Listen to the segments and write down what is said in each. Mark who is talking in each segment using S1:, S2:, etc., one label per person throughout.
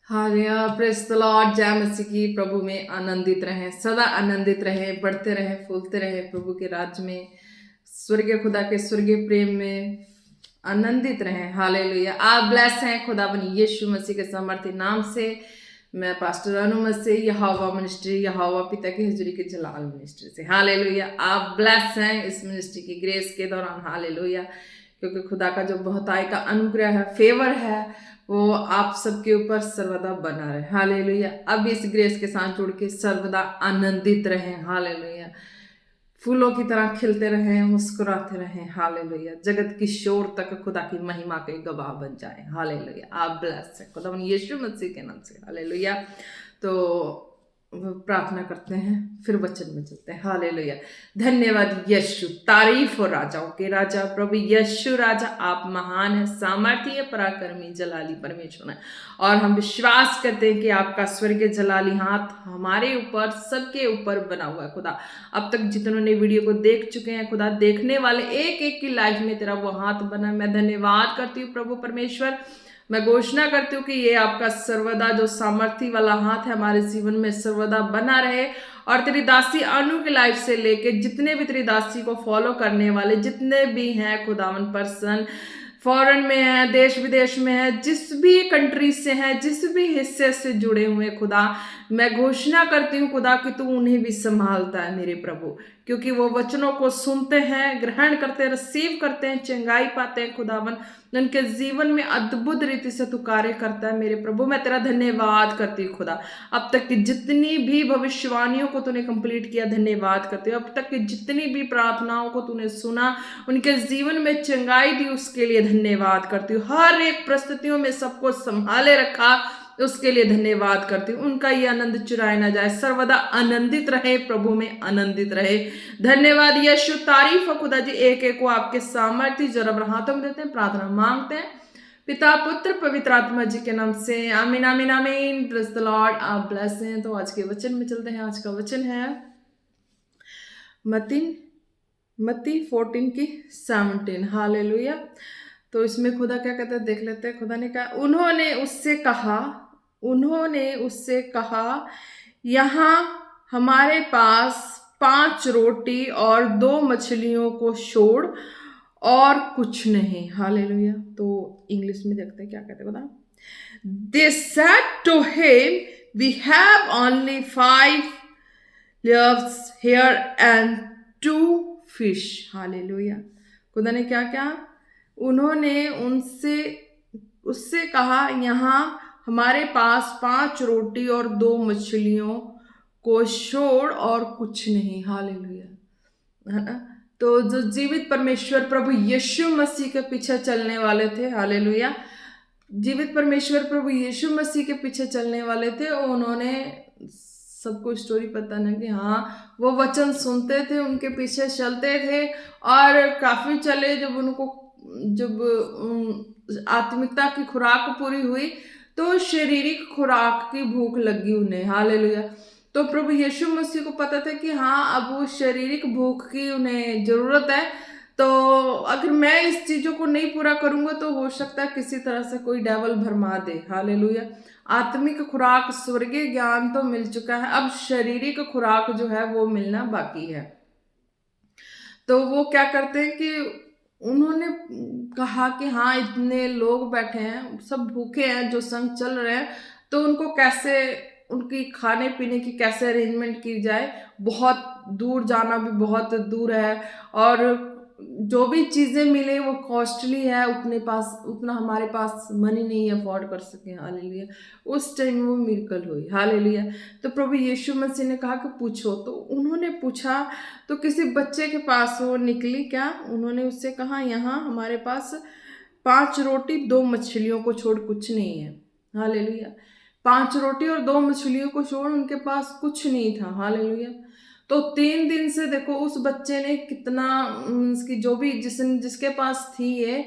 S1: Hallelujah, praise the Lord. जय मसीह की। प्रभु में आनंदित रहें, सदा आनंदित रहें, बढ़ते रहें, फूलते रहें प्रभु के राज्य में, स्वर्गीय खुदा के स्वर्गीय प्रेम में आनंदित रहें। हालेलुया। आप ब्लेस हैं खुदावन यीशु मसीह के सामर्थ्य नाम से। मैं पास्टर अनु मसीह, यहोवा मिनिस्ट्री, यहोवा पिता की हजूरी के जलाल मिनिस्ट्री से। हालेलुया। आप ब्लेस हैं इस मिनिस्ट्री की ग्रेस के दौरान। हालेलुया। क्योंकि खुदा का जो बहुताई का अनुग्रह है, फेवर है, वो आप सबके ऊपर सर्वदा बना रहे। हालेलुया। अब इस ग्रेस के साथ जुड़ के सर्वदा आनंदित रहें। हालेलुया। फूलों की तरह खिलते रहें, मुस्कुराते रहें। हालेलुया। जगत की शोर तक खुदा की महिमा के गवाह बन जाए। हालेलुया। आप ब्लेस है खुदा यीशु मसीह के नाम से। हालेलुया। तो प्रार्थना करते हैं, फिर वचन में चलते हैं। हालेलुया। धन्यवाद यीशु, तारीफ हो राजाओं के राजा प्रभु यीशु राजा। आप महान है, सामर्थ्य, पराक्रमी, जलाली परमेश्वर है। और हम विश्वास करते हैं कि आपका स्वर्गीय जलाली हाथ हमारे ऊपर, सबके ऊपर बना हुआ है खुदा। अब तक जितनों ने वीडियो को देख चुके हैं खुदा, देखने वाले एक एक की लाइफ में तेरा वो हाथ बना। मैं धन्यवाद करती हूँ प्रभु परमेश्वर। मैं घोषणा करती हूँ कि ये आपका सर्वदा जो सामर्थ्य वाला हाथ है हमारे जीवन में सर्वदा बना रहे। और तेरी दासी अनु की लाइफ से लेके जितने भी तेरी दासी को फॉलो करने वाले जितने भी हैं खुदावन पर्सन, फॉरेन में है, देश विदेश में है, जिस भी कंट्री से है, जिस भी हिस्से से जुड़े हुए खुदा, मैं घोषणा करती हूँ खुदा कि तू उन्हें भी संभालता है मेरे प्रभु। क्योंकि वो वचनों को सुनते हैं, ग्रहण करते हैं, रिसीव करते हैं, चंगाई पाते हैं खुदावन। उनके जीवन में अद्भुत रीति से तू कार्य करता है मेरे प्रभु। मैं तेरा धन्यवाद करती हूँ खुदा। अब तक की जितनी भी भविष्यवाणियों को तूने कंप्लीट किया, धन्यवाद करती हूँ। अब तक की जितनी भी प्रार्थनाओं को तूने सुना, उनके जीवन में चंगाई दी, उसके लिए धन्यवाद करती हूँ। हर एक परिस्थितियों में सबको संभाले रखा, उसके लिए धन्यवाद करती हूँ। उनका ये आनंद चुराया ना जाए, सर्वदा आनंदित रहे, प्रभु में आनंदित रहे। धन्यवाद यीशु, तारीफ है खुदा जी। एक एक को आपके सामर्थ्य जरब हाथों में देते हैं, प्रार्थना मांगते हैं पिता पुत्र पवित्र आत्मा जी के नाम से। आमीन आमीन आमीन। Praise the Lord. आप ब्लेस हैं। तो आज के वचन में चलते हैं। आज का वचन है मत्ती 14:17। हालेलुया। तो इसमें खुदा क्या कहता है देख लेते हैं। खुदा ने कहा, उन्होंने उससे कहा, यहाँ हमारे पास 5 रोटी और 2 मछलियों को छोड़ और कुछ नहीं। हालेलुया। तो इंग्लिश में देखते हैं क्या कहते हैं खुदा। They said to him, we have only 5 loaves here and 2 fish. Hallelujah. खुदा ने क्या क्या, उन्होंने उससे कहा, यहाँ हमारे पास 5 रोटी और 2 मछलियों को छोड़ और कुछ नहीं। हालेलुया। है ना। तो जो जीवित परमेश्वर प्रभु यीशु मसीह के पीछे चलने वाले थे, हालेलुया, जीवित परमेश्वर प्रभु यीशु मसीह के पीछे चलने वाले थे, उन्होंने सबको स्टोरी पता नहीं कि हाँ वो वचन सुनते थे, उनके पीछे चलते थे और काफी चले। जब आत्मिकता की खुराक पूरी हुई तो शारीरिक खुराक की भूख लगी उन्हें। हालेलुया। तो प्रभु यीशु मसीह को पता था कि हाँ अब वो शारीरिक भूख की उन्हें जरूरत है। तो अगर मैं इस चीजों को नहीं पूरा करूंगा तो हो सकता है किसी तरह से कोई डेवल भरमा दे। हालेलुया। आत्मिक खुराक, स्वर्गीय ज्ञान तो मिल चुका है, अब शारीरिक खुराक जो है वो मिलना बाकी है। तो वो क्या करते हैं कि उन्होंने कहा कि हाँ इतने लोग बैठे हैं, सब भूखे हैं जो संग चल रहे हैं, तो उनको कैसे, उनकी खाने पीने की कैसे अरेंजमेंट की जाए। बहुत दूर जाना भी बहुत दूर है और जो भी चीजें मिले वो कॉस्टली है, उतना हमारे पास मनी नहीं अफोर्ड कर सके। हालेलुया। उस टाइम वो मिरेकल हुई। हालेलुया। तो प्रभु यीशु मसीह ने कहा कि पूछो। तो उन्होंने पूछा तो किसी बच्चे के पास वो निकली क्या, उन्होंने उससे कहा, यहाँ हमारे पास 5 रोटी 2 मछलियों को छोड़ कुछ नहीं है। हालेलुया। 5 रोटी और 2 मछलियों को छोड़ उनके पास कुछ नहीं था। हालेलुया। तो 3 दिन से देखो उस बच्चे ने कितना, उसकी जो भी जिसके पास थी ये,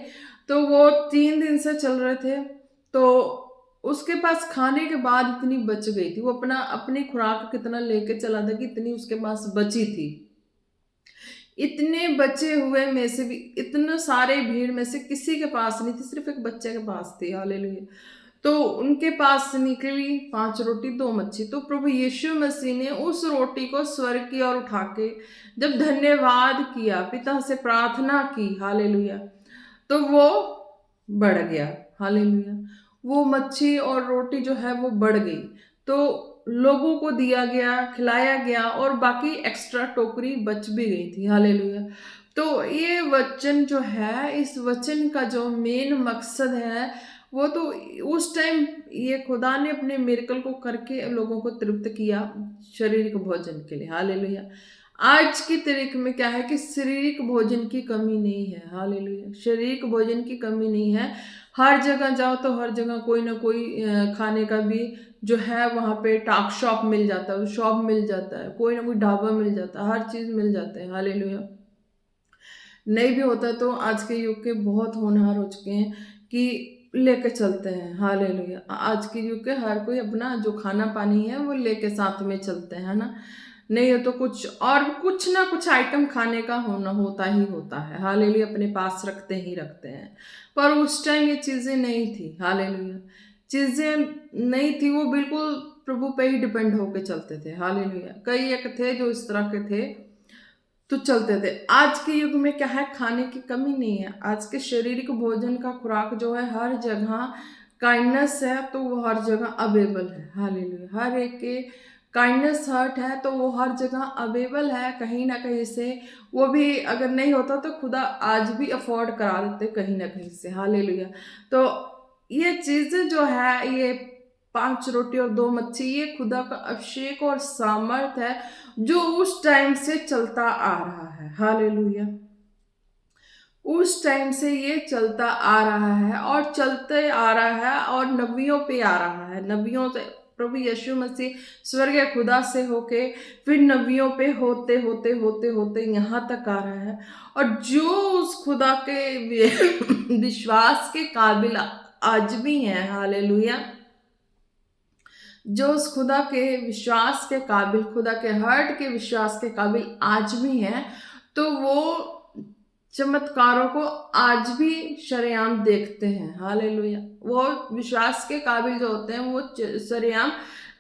S1: तो वो 3 दिन से चल रहे थे। तो उसके पास खाने के बाद इतनी बच गई थी, वो अपनी खुराक कितना लेके चला था कि इतनी उसके पास बची थी। इतने बचे हुए में से भी, इतने सारे भीड़ में से किसी के पास नहीं थी, सिर्फ एक बच्चे के पास थी। हालेलुया। तो उनके पास से निकली 5 रोटी 2 मच्छी। तो प्रभु यीशु मसीह ने उस रोटी को स्वर्ग की ओर उठा के जब धन्यवाद किया, पिता से प्रार्थना की, हालेलुया, तो वो बढ़ गया, हालेलुया। वो मच्छी और रोटी जो है वो बढ़ गई, तो लोगों को दिया गया, खिलाया गया, और बाकी एक्स्ट्रा टोकरी बच भी गई थी, हालेलुया। तो ये वचन जो है, इस वचन का जो मेन मकसद है वो तो उस टाइम ये खुदा ने अपने मिरेकल को करके लोगों को तृप्त किया शारीरिक भोजन के लिए, हालेलुया। आज की तारीख में क्या है कि शारीरिक भोजन की कमी नहीं है, हालेलुया। शारीरिक भोजन की कमी नहीं है। हर जगह जाओ तो हर जगह कोई ना कोई खाने का भी जो है वहाँ पे टाक शॉप मिल जाता है, शॉप मिल जाता है, कोई ना कोई ढाबा मिल जाता है, हर चीज़ मिल जाता है, हालेलुया। नहीं भी होता तो आज के युग के बहुत होनहार हो चुके हैं कि लेके चलते हैं, हालेलुया। आज के युग के हर कोई अपना जो खाना पानी है वो लेके साथ में चलते हैं ना, नहीं है तो कुछ ना कुछ आइटम खाने का होता ही होता है, हालेलुया, अपने पास रखते ही रखते हैं। पर उस टाइम ये चीज़ें नहीं थी, हालेलुया, चीज़ें नहीं थी, वो बिल्कुल प्रभु पे ही डिपेंड होके चलते थे, हालेलुया। कई एक थे जो इस तरह के थे तो चलते थे। आज के युग में क्या है, खाने की कमी नहीं है। आज के शारीरिक भोजन का खुराक जो है हर जगह काइंडनेस है तो वो हर जगह अवेलेबल है, हालेलुया। हर एक के काइंडनेस हर्ट है तो वो हर जगह अवेलेबल है, कहीं ना कहीं से वो भी अगर नहीं होता तो खुदा आज भी अफोर्ड करा देते कहीं ना कहीं से, हालेलुया। तो ये चीज़ें जो है, ये 5 रोटी और 2 मच्छी, ये खुदा का अभिषेक और सामर्थ है जो उस टाइम से चलता आ रहा है, हालेलुया। उस टाइम से ये चलता आ रहा है और चलते आ रहा है और नबियों पे आ रहा है, नबियों से प्रभु यीशु मसीह स्वर्गीय खुदा से होके फिर नबियों पे होते होते होते होते यहाँ तक आ रहा है। और जो उस खुदा के विश्वास के काबिल आज भी हैं, हालेलुया, जो उस खुदा के विश्वास के काबिल, खुदा के हर्ट के विश्वास के काबिल आज भी हैं, तो वो चमत्कारों को आज भी शरेआम देखते हैं, हालेलुया। वो विश्वास के काबिल जो होते हैं वो शरेआम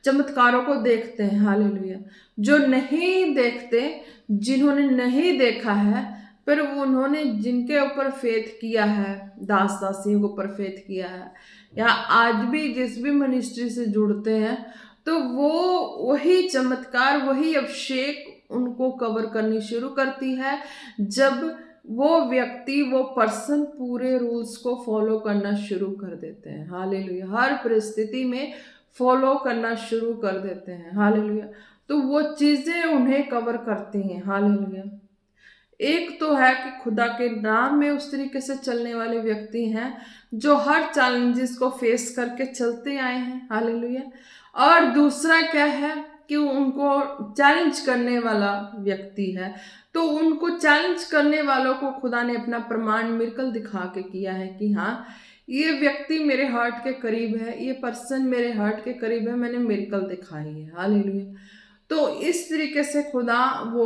S1: चमत्कारों को देखते हैं, हालेलुया। जो नहीं देखते, जिन्होंने नहीं देखा है, पर उन्होंने जिनके ऊपर फेथ किया है, दास दासियों के ऊपर फेथ किया है, या आज भी जिस भी मिनिस्ट्री से जुड़ते हैं, तो वो वही चमत्कार, वही अभिषेक उनको कवर करनी शुरू करती है जब वो व्यक्ति, वो पर्सन पूरे रूल्स को फॉलो करना शुरू कर देते हैं, हालेलुया। हर परिस्थिति में फॉलो करना शुरू कर देते हैं, हालेलुया। तो वो चीज़ें उन्हें कवर करती हैं, हालेलुया। एक तो है कि खुदा के नाम में उस तरीके से चलने वाले व्यक्ति हैं जो हर चैलेंजेस को फेस करके चलते आए हैं, हालेलुया। और दूसरा क्या है कि उनको चैलेंज करने वाला व्यक्ति है, तो उनको चैलेंज करने वालों को खुदा ने अपना प्रमाण मिरेकल दिखा के किया है कि हाँ, ये व्यक्ति मेरे हार्ट के करीब है, ये पर्सन मेरे हार्ट के करीब है, मैंने मिरेकल दिखाई है, हालेलुया। तो इस तरीके से खुदा वो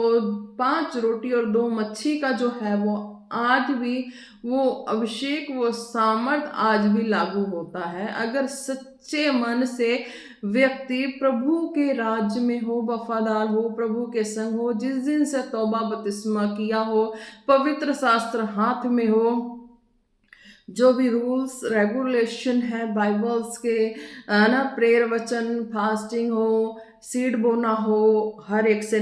S1: 5 रोटी और 2 मच्छी का जो है वो आज भी वो अभिषेक, वो सामर्थ आज भी लागू होता है अगर सच्चे मन से व्यक्ति प्रभु के राज्य में हो, वफादार हो, प्रभु के संग हो, जिस दिन से तौबा बपतिस्मा किया हो, पवित्र शास्त्र हाथ में हो, जो भी रूल्स रेगुलेशन है बाइबल्स के, ना, प्रेयर वचन, फास्टिंग हो, सीड बोना हो, हर एक से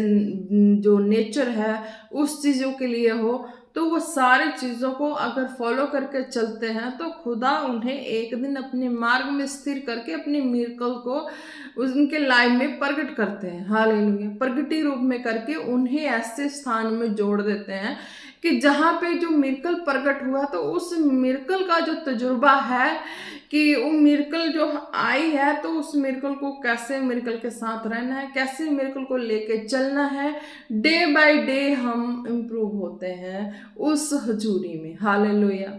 S1: जो नेचर है उस चीज़ों के लिए हो, तो वो सारी चीज़ों को अगर फॉलो करके चलते हैं तो खुदा उन्हें एक दिन अपने मार्ग में स्थिर करके अपने मिरेकल को उनके लाइफ में प्रकट करते हैं, हालेलुया। प्रगति रूप में करके उन्हें ऐसे स्थान में जोड़ देते हैं कि जहाँ पे जो मिरेकल प्रकट हुआ, तो उस मिरेकल का जो तजुर्बा है कि वो मिरेकल जो आई है, तो उस मिरेकल को कैसे मिरेकल के साथ रहना है, कैसे मिरेकल को लेके चलना है, डे बाय डे हम इम्प्रूव होते हैं उस हजूरी में, हालेलुया।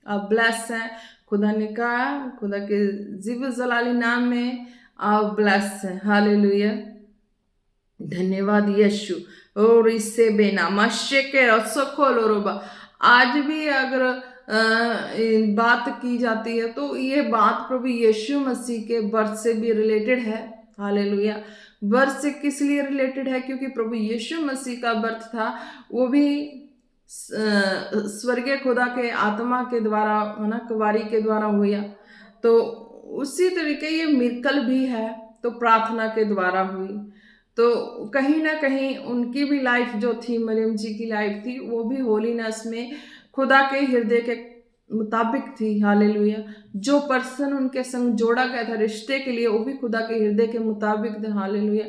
S1: आप ब्लेस हैं, खुदा ने कहा, खुदा के जीव जलाली नाम में आप ब्लेस हैं, हालेलुया। धन्यवाद यीशु। और इससे बेना मशे के रसोखोलोरोबा, आज भी अगर बात की जाती है, तो ये बात प्रभु यीशु मसीह के बर्थ से भी रिलेटेड है। हालेलुया। बर्थ से किस लिए रिलेटेड है? क्योंकि प्रभु यीशु मसीह का बर्थ था वो भी स्वर्गीय खुदा के आत्मा के द्वारा, है ना, कुंवारी के द्वारा हुआ। तो उसी तरीके ये मिरकल भी है, तो प्रार्थना के द्वारा हुई। तो कहीं ना कहीं उनकी भी लाइफ जो थी, मरियम जी की लाइफ थी, वो भी होलीनेस में खुदा के हृदय के मुताबिक थी। हालेलुया। जो पर्सन उनके संग जोड़ा गया था रिश्ते के लिए, वो भी खुदा के हृदय के मुताबिक थे। हालेलुया।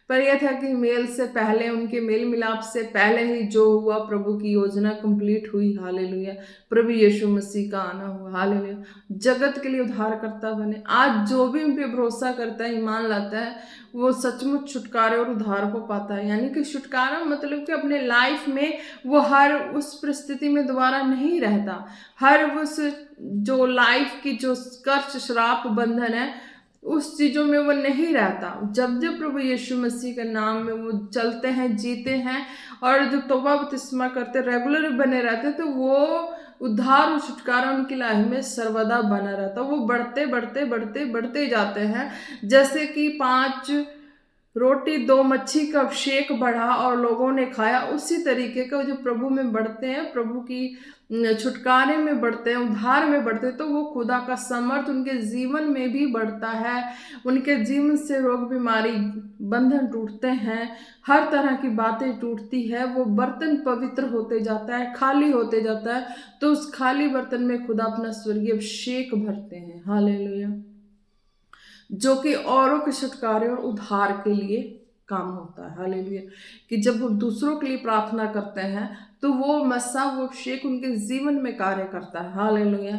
S1: पर यह था कि मेल से पहले, उनके मेल मिलाप से पहले ही जो हुआ, प्रभु की योजना कंप्लीट हुई। हालेलुया। प्रभु यीशु मसीह का आना हुआ। हालेलुया। जगत के लिए उद्धारकर्ता बने। आज जो भी उन पे भरोसा करता है, ईमान लाता है, वो सचमुच छुटकारे और उद्धार को पाता है। यानी कि छुटकारा मतलब कि अपने लाइफ में वो हर उस परिस्थिति में दोबारा नहीं रहता, हर उस जो लाइफ की जो कर्ष श्राप बंधन है उस चीजों में वो नहीं रहता। जब जब प्रभु यीशु मसीह के नाम में वो चलते हैं, जीते हैं और जो तौबा बपतिस्मा करते, रेगुलर बने रहते, तो वो उद्धार और छुटकारा उनकी लाइफ में सर्वदा बना रहता। वो बढ़ते बढ़ते बढ़ते बढ़ते जाते हैं। जैसे कि 5 रोटी 2 मच्छी का अभिषेक बढ़ा और लोगों ने खाया, उसी तरीके का जो प्रभु में बढ़ते हैं, प्रभु की छुटकारे में बढ़ते हैं, उद्धार में बढ़ते हैं, तो वो खुदा का समर्थ उनके जीवन में भी बढ़ता है। उनके जीवन से रोग बीमारी बंधन टूटते हैं, हर तरह की बातें टूटती है। वो बर्तन पवित्र होते जाता है, खाली होते जाता है, तो उस खाली बर्तन में खुदा अपना स्वर्गीय अभिषेक भरते हैं। हालेलुया। जो कि औरों के छुटकारे और उद्धार के लिए काम होता है। हालेलुया। कि जब वो दूसरों के लिए प्रार्थना करते हैं तो वो मसा, वो अभिषेक उनके जीवन में कार्य करता है। हालेलुया।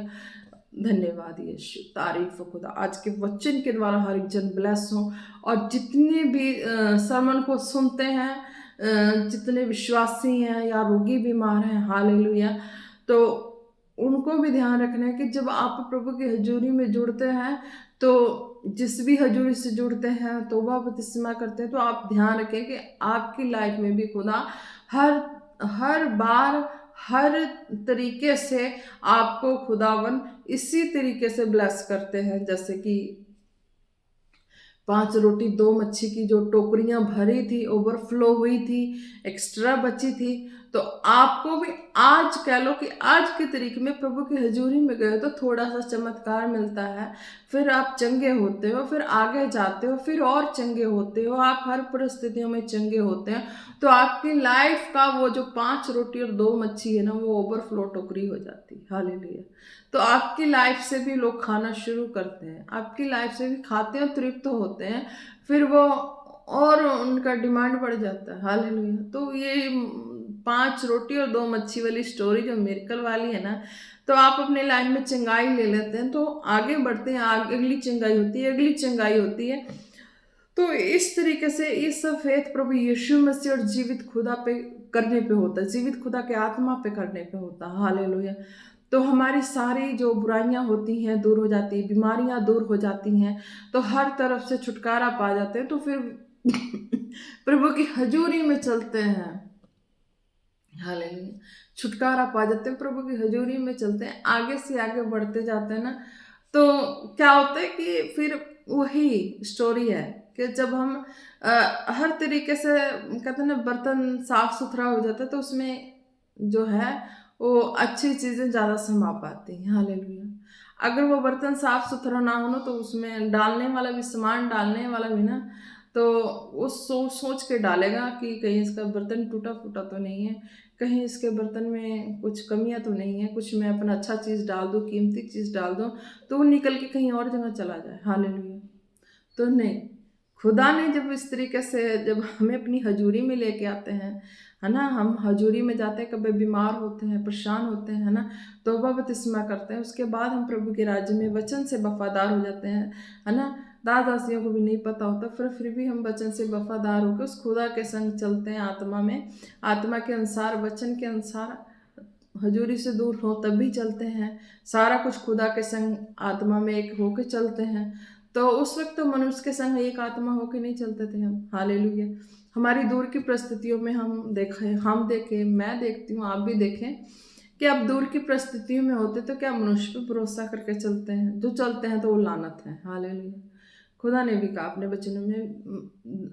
S1: धन्यवाद यीशु, तारीफ हो खुदा। आज के वचन के द्वारा हर एक जन ब्लेस हो, और जितने भी सरमन को सुनते हैं, जितने विश्वासी हैं या रोगी बीमार हैं, हालेलुया, तो उनको भी ध्यान रखना है कि जब आप प्रभु की हजूरी में जुड़ते हैं, तो जिस भी हजूरी से जुड़ते हैं, तौबा बपतिस्मा करते हैं, तो आप ध्यान रखें कि आपकी लाइफ में भी खुदा हर हर बार हर तरीके से आपको खुदावन इसी तरीके से ब्लेस करते हैं। जैसे कि 5 रोटी 2 मच्छी की जो टोकरियां भरी थी, ओवरफ्लो हुई थी, एक्स्ट्रा बची थी, तो आपको भी आज कह लो कि आज के तरीके में प्रभु की हजूरी में गए तो थोड़ा सा चमत्कार मिलता है, फिर आप चंगे होते हो, फिर आगे जाते हो, फिर और चंगे होते हो, आप हर परिस्थितियों में चंगे होते हैं। तो आपकी लाइफ का वो जो 5 रोटी और 2 मच्छी है ना, वो ओवरफ्लो टोकरी हो जाती है। हालेलुया। तो आपकी लाइफ से भी लोग खाना शुरू करते हैं, आपकी लाइफ से भी खाते हैं, तृप्त होते हैं, फिर वो और उनका डिमांड बढ़ जाता है। हालेलुया। तो ये 5 रोटी और 2 मच्छी वाली स्टोरी जो मिरेकल वाली है ना, तो आप अपने लाइफ में चंगाई ले लेते हैं, तो आगे बढ़ते हैं, आगे अगली चंगाई होती है, अगली चंगाई होती है। तो इस तरीके से ये सब फेथ प्रभु यीशु मसीह और जीवित खुदा पे करने पे होता है, जीवित खुदा के आत्मा पे करने पे होता है। हालेलुया। तो हमारी सारी जो बुराइयां होती हैं दूर हो जाती है, बीमारियां दूर हो जाती हैं, तो हर तरफ से छुटकारा पा जाते हैं। तो फिर प्रभु की हजूरी में चलते हैं। हालेलुया। छुटकारा पा जाते हैं, प्रभु की हजूरी में चलते हैं, आगे से आगे बढ़ते जाते हैं ना, तो क्या होता है कि फिर वही स्टोरी है कि जब हम हर तरीके से कहते हैं ना, बर्तन साफ सुथरा हो जाता है, तो उसमें जो है वो अच्छी चीज़ें ज़्यादा समा पाती हैं। हालेलुया। अगर वो बर्तन साफ सुथरा ना हो ना, तो उसमें डालने वाला भी, सामान डालने वाला भी ना, तो वो सोच सोच के डालेगा कि कहीं इसका बर्तन टूटा फूटा तो नहीं है, कहीं इसके बर्तन में कुछ कमियां तो नहीं है, कुछ मैं अपना अच्छा चीज़ डाल दूँ, कीमती चीज़ डाल दूँ, तो वो निकल के कहीं और जगह चला जाए। हालेलुया। तो नहीं, खुदा ने जब इस तरीके से जब हमें अपनी हजूरी में लेके आते हैं, है ना, हम हजूरी में जाते हैं, कभी बीमार होते हैं, परेशान होते हैं, है ना, तौबा बपतिस्मा करते हैं, उसके बाद हम प्रभु के राज्य में वचन से वफादार हो जाते हैं, है ना। दादासियों को भी नहीं पता होता, फिर भी हम वचन से वफादार होकर उस खुदा के संग चलते हैं, आत्मा में, आत्मा के अनुसार, वचन के अनुसार, हजूरी से दूर हो तब भी चलते हैं, सारा कुछ खुदा के संग आत्मा में एक होके चलते हैं। तो उस वक्त तो मनुष्य के संग एक आत्मा होके नहीं चलते थे हम। हालेलुया। हमारी दूर की परिस्थितियों में हम देखें, मैं देखती हूँ, आप भी देखें कि आप दूर की परिस्थितियों में होते तो क्या मनुष्य पे भरोसा करके चलते हैं? जो चलते हैं तो वो लानत है। हालेलुया। खुदा ने भी कहा अपने वचनों में,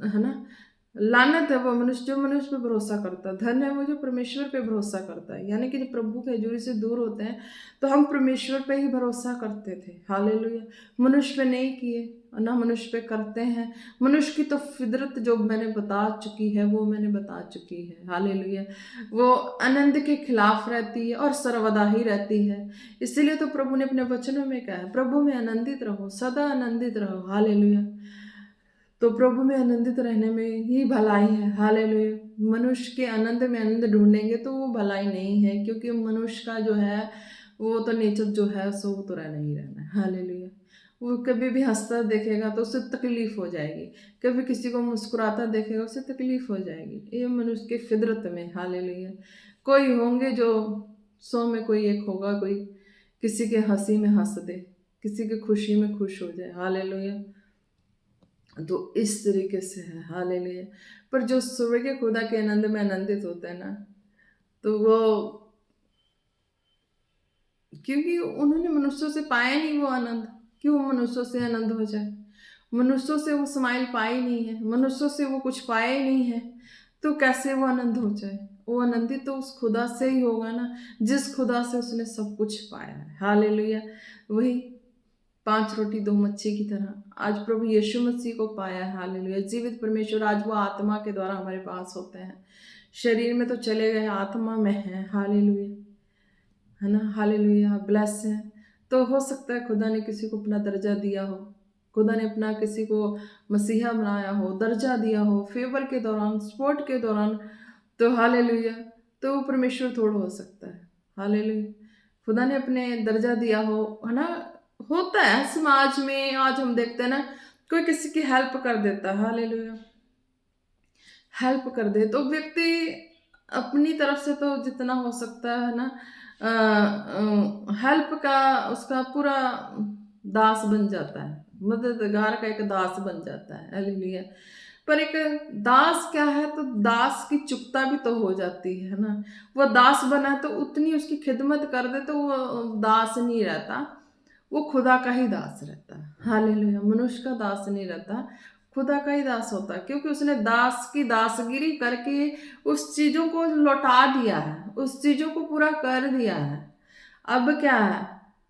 S1: है ना, लानत है वो मनुष्य जो मनुष्य पे भरोसा करता है, धन्य है वो जो परमेश्वर पे भरोसा करता है। यानी कि जब प्रभु के हजूरी से दूर होते हैं तो हम परमेश्वर पे ही भरोसा करते थे। हालेलुया। मनुष्य पे नहीं किए, ना मनुष्य पे करते हैं। मनुष्य की तो फितरत जो मैंने बता चुकी है वो मैंने बता चुकी है। हालेलुया। वो आनंद के खिलाफ रहती है और सर्वदा ही रहती है। इसीलिए तो प्रभु ने अपने वचनों में कहा है, प्रभु में आनंदित रहो, सदा आनंदित रहो। हालेलुया। तो प्रभु में आनंदित रहने में ही भलाई है। हालेलुया। मनुष्य के आनंद में आनंद ढूंढेंगे तो वो भलाई नहीं है, क्योंकि मनुष्य का जो है वो तो नेचर जो है सो वो तो रहना ही रहना है। हालेलुया। वो कभी भी हंसता देखेगा तो उसे तकलीफ हो जाएगी, कभी किसी को मुस्कुराता देखेगा उसे तकलीफ हो जाएगी। ये मनुष्य की फितरत में। हालेलुया। कोई होंगे जो 100 में कोई एक होगा, कोई किसी के हंसी में हंस दे, किसी की खुशी में खुश हो जाए। हालेलुया। तो इस तरीके से है। हालेलुया। पर जो स्वर्गीय खुदा के आनंद में आनंदित होता है ना, तो वो, क्योंकि उन्होंने मनुष्यों से पाया नहीं वो आनंद, क्यों मनुष्यों से आनंद हो जाए? मनुष्यों से वो स्माइल पाई नहीं है, मनुष्यों से वो कुछ पाया ही नहीं है, तो कैसे वो आनंद हो जाए? वो आनंदित तो उस खुदा से ही होगा ना, जिस खुदा से उसने सब कुछ पाया है। हालेलुया। वही 5 रोटी 2 मच्छी की तरह आज प्रभु यीशु मसीह को पाया है। हालेलुया। जीवित परमेश्वर आज वो आत्मा के द्वारा हमारे पास होते हैं। शरीर में तो चले गए, आत्मा में है। हालेलुया, है ना। हालेलुया। ब्लेस है। तो हो सकता है खुदा ने किसी को अपना दर्जा दिया हो, खुदा ने अपना किसी को मसीहा बनाया हो, दर्जा दिया हो फेवर के दौरान, स्पोर्ट के दौरान, तो हालेलुया, तो वो परमेश्वर थोड़ा हो सकता है। हालेलुया। खुदा ने अपने दर्जा दिया हो, है ना। होता है समाज में, आज हम देखते हैं ना, कोई किसी की हेल्प कर देता है। हालेलुया। हेल्प कर दे तो व्यक्ति अपनी तरफ से तो जितना हो सकता है ना, हेल्प का उसका पूरा दास बन जाता है, मददगार का एक दास बन जाता है। हालेलुया। पर एक दास क्या है, तो दास की चुकता भी तो हो जाती है ना। वो दास बना तो उतनी उसकी खिदमत कर दे तो वो दास नहीं रहता, वो खुदा का ही दास रहता है। हालेलुया। मनुष्य का दास नहीं रहता, खुदा का ही दास होता है, क्योंकि उसने दास की दासगिरी करके उस चीजों को लौटा दिया है, उस चीजों को पूरा कर दिया है। अब क्या है,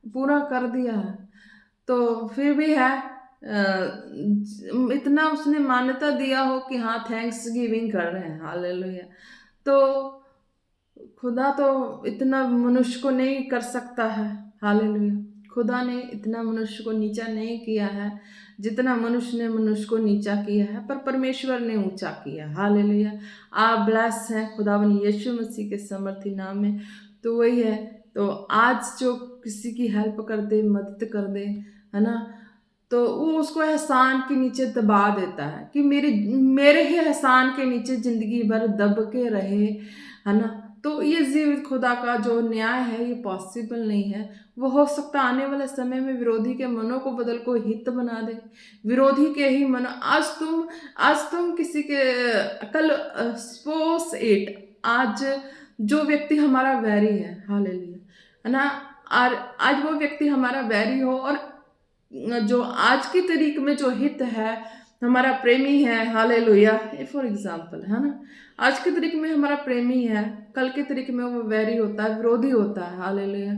S1: पूरा कर दिया है तो फिर भी है, इतना उसने मान्यता दिया हो कि हाँ थैंक्स गिविंग कर रहे हैं। हालेलुया। तो खुदा तो इतना मनुष्य को नहीं कर सकता है। हालेलुया। खुदा ने इतना मनुष्य को नीचा नहीं किया है जितना मनुष्य ने मनुष्य को नीचा किया है, पर परमेश्वर ने ऊंचा किया। हालेलुया। आप ब्लेस हैं खुदावन यीशु मसीह के समर्थी नाम में। तो वही है, तो आज जो किसी की हेल्प कर दे, मदद कर दे, है ना, तो वो उसको एहसान के नीचे दबा देता है कि मेरे ही एहसान के नीचे जिंदगी भर दब के रहे, है ना। तो ये जीवित खुदा का जो न्याय है ये पॉसिबल नहीं है। वो हो सकता है आने वाले समय में विरोधी के मनों को बदल को हित बना दे, विरोधी के ही मन। आज तुम किसी के कल सपोज इट, आज जो व्यक्ति हमारा वैरी है, हालेलुया, है ना, और आज वो व्यक्ति हमारा वैरी हो और जो आज की तारीख में जो हित है हमारा प्रेमी है, हालेलुया, फॉर एग्जाम्पल, है ना, आज की तारीख में हमारा प्रेमी है, कल की तारीख में वो वैरी होता है, विरोधी होता है। हालेलुया।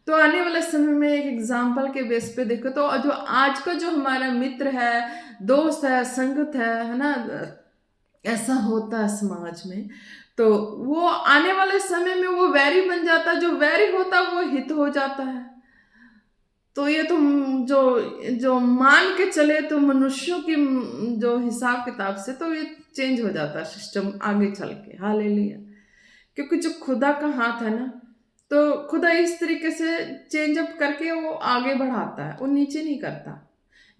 S1: तो आने वाले समय में एक एग्जाम्पल के बेस पे देखो तो जो आज का जो हमारा मित्र है, दोस्त है, संगत है ना, ऐसा होता है समाज में। तो वो आने वाले समय में वो वैरी बन जाता है, जो वैरी होता है वो हित हो जाता है। तो ये तो जो जो मान के चले तो मनुष्यों की जो हिसाब किताब से तो ये चेंज हो जाता है सिस्टम आगे चल के। हालेलुया। क्योंकि जो खुदा का हाथ है ना, तो खुदा इस तरीके से चेंज अप करके वो आगे बढ़ाता है, वो नीचे नहीं करता।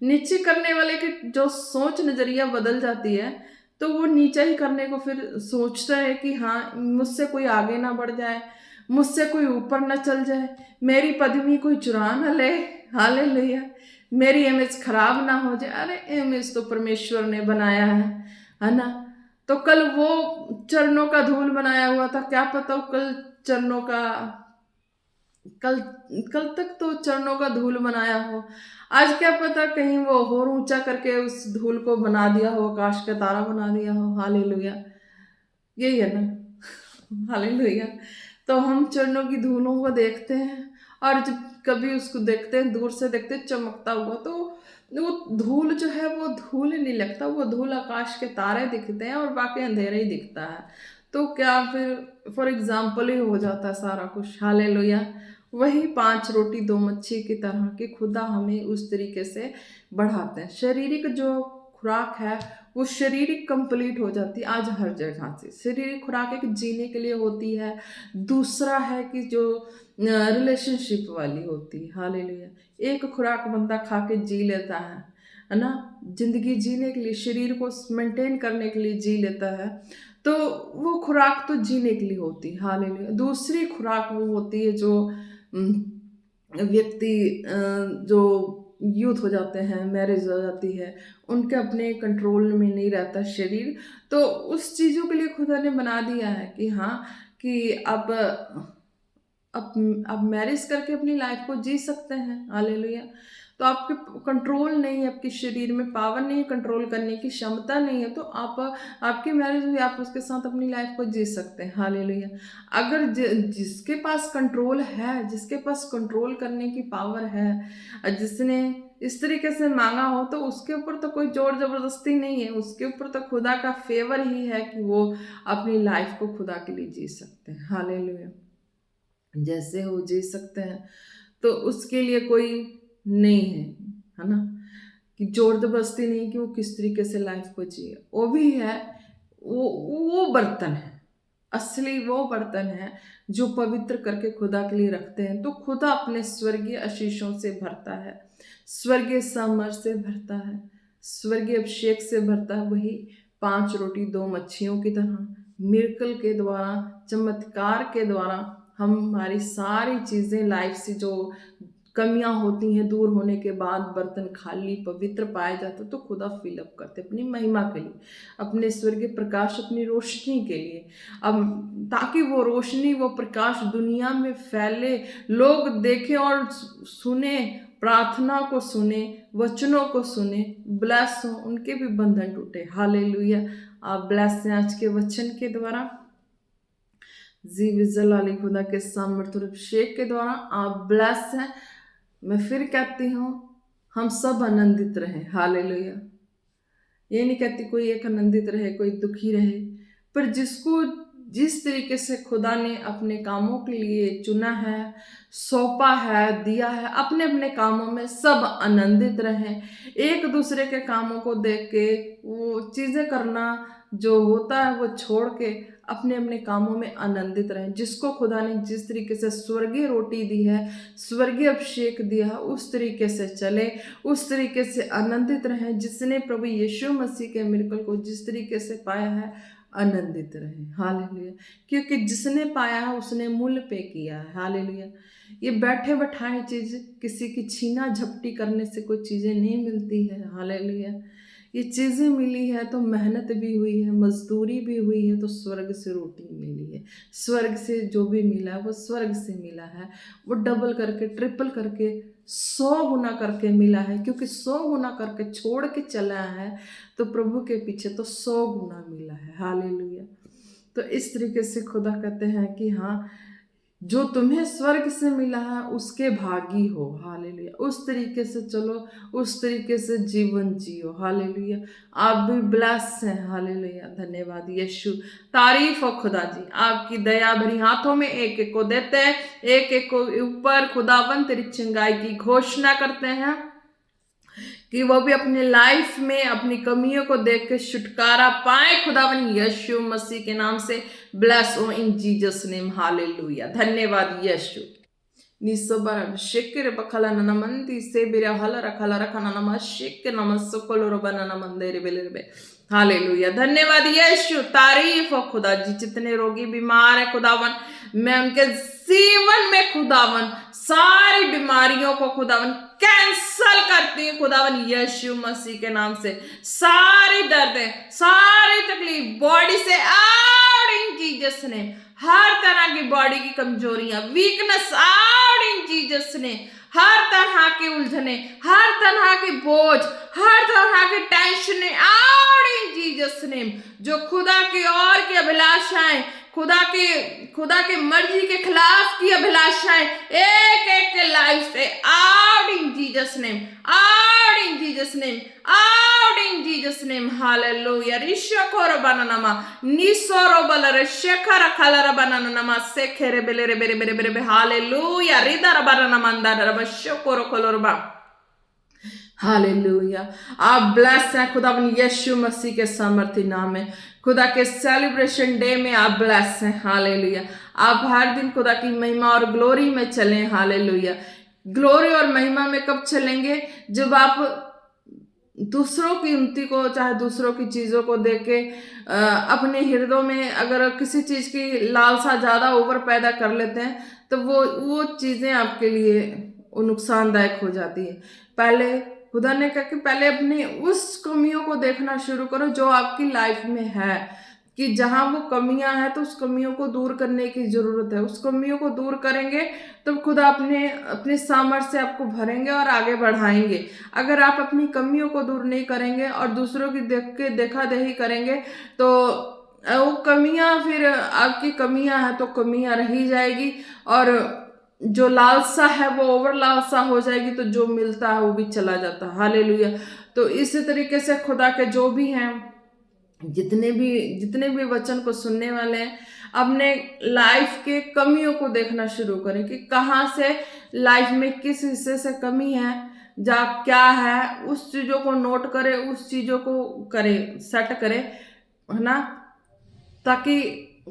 S1: नीचे करने वाले की जो सोच नजरिया बदल जाती है तो वो नीचा ही करने को फिर सोचता है कि हाँ मुझसे कोई आगे ना बढ़ जाए, मुझसे कोई ऊपर ना चल जाए, मेरी पदवी कोई चुरा ना ले। हालेलुया। मेरी इमेज खराब ना हो जाए। अरे इमेज तो परमेश्वर ने बनाया है ना। तो कल वो चरणों का धूल बनाया हुआ था, क्या पता वो कल चरणों का कल कल तक तो चरणों का धूल बनाया हो, आज क्या पता कहीं वो और ऊंचा करके उस धूल को बना दिया हो, आकाश का तारा बना दिया हो। हालेलुया, यही है ना। हालेलुया। तो हम चरणों की धूलों को देखते हैं, और जब कभी उसको देखते हैं, दूर से देखते हैं चमकता हुआ, तो वो धूल जो है वो धूल नहीं लगता, वो धूल आकाश के तारे दिखते हैं और बाकी अंधेरा ही दिखता है। तो क्या फिर फॉर एग्जाम्पल ही हो जाता है सारा कुछ। हालेलुया। वही 5 रोटी 2 मच्छी की तरह कि खुदा हमें उस तरीके से बढ़ाते हैं। शारीरिक जो खुराक है वो शारीरिक कंप्लीट हो जाती है आज हर जगह से। शारीरिक खुराक एक जीने के लिए होती है, दूसरा है कि जो रिलेशनशिप वाली होती है। हालेलुया। एक खुराक बंदा खा के जी लेता है ना, जिंदगी जीने के लिए, शरीर को मेंटेन करने के लिए जी लेता है, तो वो खुराक तो जीने के लिए होती है। हालेलुया। दूसरी खुराक वो होती है जो व्यक्ति जो यूथ हो जाते हैं, मैरिज हो जाती है, उनके अपने कंट्रोल में नहीं रहता शरीर, तो उस चीज़ों के लिए खुदा ने बना दिया है कि हाँ, कि आप मैरिज करके अपनी लाइफ को जी सकते हैं। हालेलुया। तो आपके कंट्रोल नहीं है, आपके शरीर में पावर नहीं है, कंट्रोल करने की क्षमता नहीं है, तो आप आपकी मैरिज हुई, आप उसके साथ अपनी लाइफ को जी सकते हैं। हालेलुया। अगर जिसके पास कंट्रोल है, जिसके पास कंट्रोल करने की पावर है, जिसने इस तरीके से मांगा हो, तो उसके ऊपर तो कोई जोर जबरदस्ती नहीं है, उसके ऊपर तो खुदा का फेवर ही है कि वो अपनी लाइफ को खुदा के लिए जी सकते हैं। हालेलुया। जैसे वो जी सकते हैं, तो उसके लिए कोई नहीं है ना, कि जोर जबरदस्ती नहीं कि वो किस तरीके से लाइफ को जिए। वो भी है, वो बर्तन है, असली वो बर्तन है जो पवित्र करके खुदा के लिए रखते हैं, तो खुदा अपने स्वर्गीय आशीषों से भरता है, स्वर्गीय सामर्थ से भरता है, स्वर्गीय अभिषेक से भरता है। वही 5 रोटी 2 मच्छियों की तरह मिरेकल के द्वारा, चमत्कार के द्वारा हम हमारी सारी चीज़ें लाइफ से जो कमियां होती हैं, दूर होने के बाद बर्तन खाली पवित्र पाए जाते, तो खुदा फिलअप करते अपनी महिमा के लिए, अपने स्वर्गीय प्रकाश, अपनी रोशनी के लिए, अब ताकि वो रोशनी, वो प्रकाश दुनिया में फैले, लोग देखें और सुने, प्रार्थना को सुने, वचनों को सुने, ब्लेस हो, उनके भी बंधन टूटे। हालेलुया। आप ब्लेस हैं आज के वचन के द्वारा, जी विजल अली खुदा के सामर्थ और अभिषेक के द्वारा आप ब्लेस हैं। मैं फिर कहती हूँ, हम सब आनंदित रहें। हालेलुया। ये नहीं कहती कोई एक आनंदित रहे, कोई दुखी रहे, पर जिसको जिस तरीके से खुदा ने अपने कामों के लिए चुना है, सौंपा है, दिया है, अपने अपने कामों में सब आनंदित रहें। एक दूसरे के कामों को देख के वो चीज़ें करना जो होता है वो छोड़ के अपने अपने कामों में आनंदित रहें। जिसको खुदा ने जिस तरीके से स्वर्गीय रोटी दी है, स्वर्गीय अभिषेक दिया है, उस तरीके से चले, उस तरीके से आनंदित रहें। जिसने प्रभु यीशु मसीह के मिरेकल को जिस तरीके से पाया है, आनंदित रहें। हालेलुया। क्योंकि जिसने पाया है उसने मूल्य पे किया है। हालेलुया। ये बैठे बैठाए चीज किसी की छीना झपटी करने से कोई चीजें नहीं मिलती है। हालेलुया। ये चीजें मिली है तो मेहनत भी हुई है, मजदूरी भी हुई है, तो स्वर्ग से रोटी मिली है। स्वर्ग से जो भी मिला है वो स्वर्ग से मिला है, वो डबल करके, ट्रिपल करके, 100 गुना करके मिला है। क्योंकि 100 गुना करके छोड़ के चला है, तो प्रभु के पीछे तो 100 गुना मिला है। हालेलुया। तो इस तरीके से खुदा कहते हैं कि हाँ, जो तुम्हें स्वर्ग से मिला है उसके भागी हो। हालेलुया। उस तरीके से चलो, उस तरीके से जीवन जियो। हालेलुया। आप भी ब्लेस हैं। हालेलुया। धन्यवाद यीशु। तारीफ हो खुदा जी, आपकी दया भरी हाथों में एक एक को देते हैं, एक एक को ऊपर खुदावन तेरी चंगाई की घोषणा करते हैं कि वो भी अपने लाइफ में अपनी कमियों को देख के छुटकारा पाए। खुदावन यीशु मसीह के नाम से ब्लेस हो इन जीसस नेम। हालेलुया। धन्यवाद यीशु। निसोबर शेकर बखला ननमंदी से बिरा हला रखला रखना नम शेक नम सोकोलो रबना नमंदेरे बेलेबे। हालेलुया। धन्यवाद यीशु। तारीफ हो खुदा जी। जितने रोगी बीमार है खुदावन, मैं उनके जीवन में खुदावन सारी बीमारियों को खुदावन कैंसल करती हूँ खुदावन यीशु मसीह के नाम से। सारी दर्दें, सारी तकलीफ बॉडी से आउट इन जीसस नेम। हर तरह की बॉडी की कमजोरियां, weakness out in Jesus name. हर तरह की उलझने, हर तरह के बोझ, हर तरह की tension out in Jesus name. जो खुदा की ओर की अभिलाषाएं, खुदा के मर्जी के खिलाफ की अभिलाषाएं एक एक के लाइफ से out in Jesus name, out in Jesus name, out in Jesus name. Hallelujah. रिशकोर बनानामा निसोरो बलरे शेखर खलर बनानामा सेखेरे बेलेरे बेरे बेरे बेरे बेरे। हालेलुया। रिदर बनानामंदा रबशकोर कोलोरबा। हालेलुया। आप ब्लेस हैं खुदा यीशु मसीह के सामर्थी नाम में। खुदा के सेलिब्रेशन डे में आप ब्लेस हैं। हालेलुया। आप हर दिन खुदा की महिमा और ग्लोरी में चलें। हालेलुया। ग्लोरी और महिमा में कब चलेंगे? जब आप दूसरों की उन्नति को, चाहे दूसरों की चीज़ों को देख के अपने हृदय में अगर किसी चीज़ की लालसा ज़्यादा ओवर पैदा कर लेते हैं तो वो चीज़ें आपके लिए नुकसानदायक हो जाती है। पहले खुदा ने कहा कि पहले अपनी उस कमियों को देखना शुरू करो जो आपकी लाइफ में है, कि जहाँ वो कमियां हैं तो उस कमियों को दूर करने की जरूरत है। उस कमियों को दूर करेंगे तो खुदा अपने सामर्थ्य से आपको भरेंगे और आगे बढ़ाएंगे। अगर आप अपनी कमियों को दूर नहीं करेंगे और दूसरों की देख के देखा देखी करेंगे तो वो कमियां, फिर आपकी कमियां हैं तो कमियां रही जाएगी और जो लालसा है वो ओवर लालसा हो जाएगी, तो जो मिलता है वो भी चला जाता है। हालेलुया। तो इसी तरीके से खुदा के जो भी हैं, जितने भी वचन को सुनने वाले हैं, अपने लाइफ के कमियों को देखना शुरू करें कि कहाँ से लाइफ में किस हिस्से से कमी है, जा क्या है, उस चीज़ों को नोट करें, उस चीज़ों को करें, सेट करें, है ना, ताकि